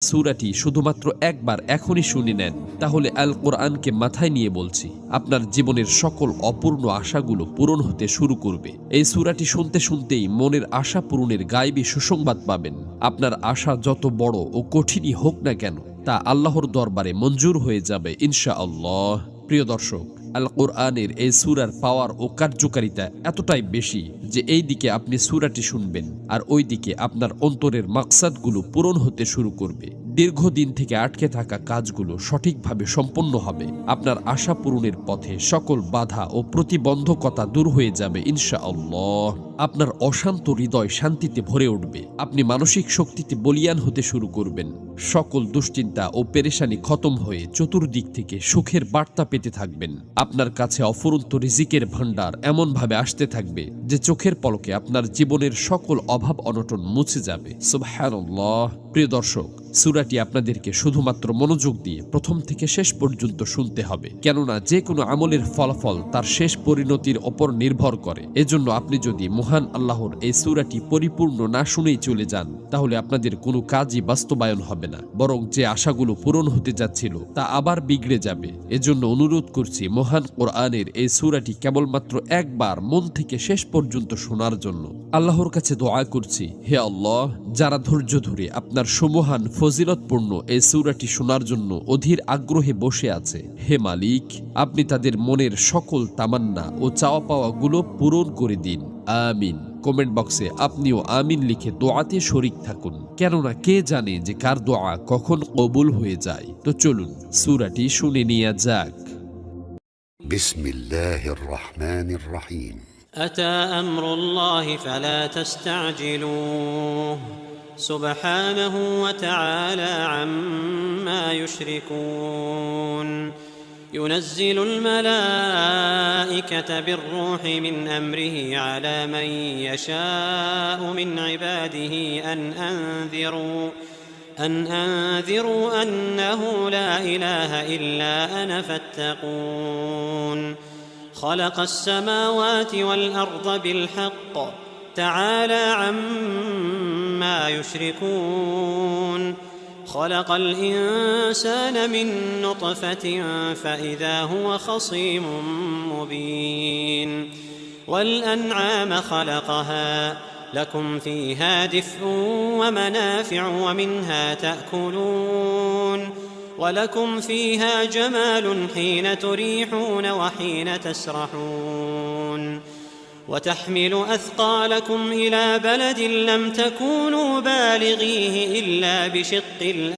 সূরাটি শুধুমাত্র একবার এখনই শুনে নেন, তাহলে আল কোরআনকে মাথায় নিয়ে বলছি, আপনার জীবনের সকল অপূর্ণ আশাগুলো পূরণ হতে শুরু করবে। এই সূরাটি শুনতে শুনতেই মনের আশা পূরণের গায়েবী সুসংবাদ পাবেন। আপনার আশা যত বড় ও কঠিনই হোক না কেন, তা আল্লাহর দরবারে মঞ্জুর হয়ে যাবে ইনশাআল্লাহ। প্রিয় দর্শক, আল কোরআনের এই সূরার পাওয়ার ও কার্যকারিতা এতটাই বেশি যে এই দিকে আপনি সূরাটি শুনবেন আর ওই দিকে আপনার অন্তরের মাকসাদগুলো পূরণ হতে শুরু করবে। দীর্ঘদিন থেকে আটকে থাকা কাজগুলো সঠিকভাবে সম্পন্ন হবে। আপনার আশা পূরণের পথে সকল বাধা ও প্রতিবন্ধকতা দূর হয়ে যাবে ইনশাআল্লাহ। আপনার অশান্ত হৃদয় শান্তিতে ভরে উঠবে। আপনি মানসিক শক্তিতে বলীয়ান হতে শুরু করবেন। সকল দুশ্চিন্তা ও পেরেশানি খতম হয়ে চতুর্দিক থেকে সুখের বার্তা পেতে থাকবেন। আপনার কাছে অফুরন্ত রিজিকের ভান্ডার এমনভাবে আসতে থাকবে যে চোখের পলকে আপনার জীবনের সকল অভাব অনটন মুছে যাবে। সুবহানাল্লাহ। প্রিয় দর্শক, সূরাটি আপনাদেরকে শুধুমাত্র মনোযোগ দিয়ে প্রথম থেকে শেষ পর্যন্ত শুনতে হবে, কেননা যে কোনো আমলের ফলাফল তার শেষ পরিণতির ওপর নির্ভর করে। এজন্য আপনি যদি মহান আল্লাহর এই সূরাটি পরিপূর্ণ না শুনেই চলে যান, তাহলে আপনাদের কোনো কাজই বাস্তবায়ন হবে না, বরং যে আশাগুলো পূরণ হতে যাচ্ছিল তা আবার বিগড়ে যাবে। এজন্য অনুরোধ করছি মহান কোরআনের এই সূরাটি কেবলমাত্র একবার মন থেকে শেষ পর্যন্ত শোনার জন্য। আল্লাহর কাছে দোয়া করছি, হে আল্লাহ, যারা ধৈর্য ধরে আপনার সুমহান ফজিলতপূর্ণ এই সূরাটি শোনার জন্য অধীর আগ্রহে বসে আছে, হে মালিক, আপনি তাদের মনের সকল তামান্না ও চাওয়া পাওয়াগুলো পূরণ করে দিন। আমিন। কমেন্ট বক্সে আপনিও আমিন লিখে দোয়াতে শরীক থাকুন, কেননা কে জানে যে কার দোয়া কখন কবুল হয়ে যায়। তো চলুন সূরাটি শুনে নেওয়া যাক। বিসমিল্লাহির রহমানির রহিম। أتى أمر الله فلا تستعجلوه سبحانه وتعالى عما يشركون ينزل الملائكة بالروح من أمره على من يشاء من عباده أن أنذروا أنه لا إله إلا أنا فاتقون خلق السماوات والأرض بالحق تعالى عما يشركون خلق الإنسان من نطفة فإذا هو خصيم مبين والأنعام خلقها لكم فيها دفء ومنافع ومنها تأكلون ولكم فيها جمال حين تريحون وحين تسرحون وتحمل أثقالكم إلى بلد لم تكونوا بالغيه إلا بشق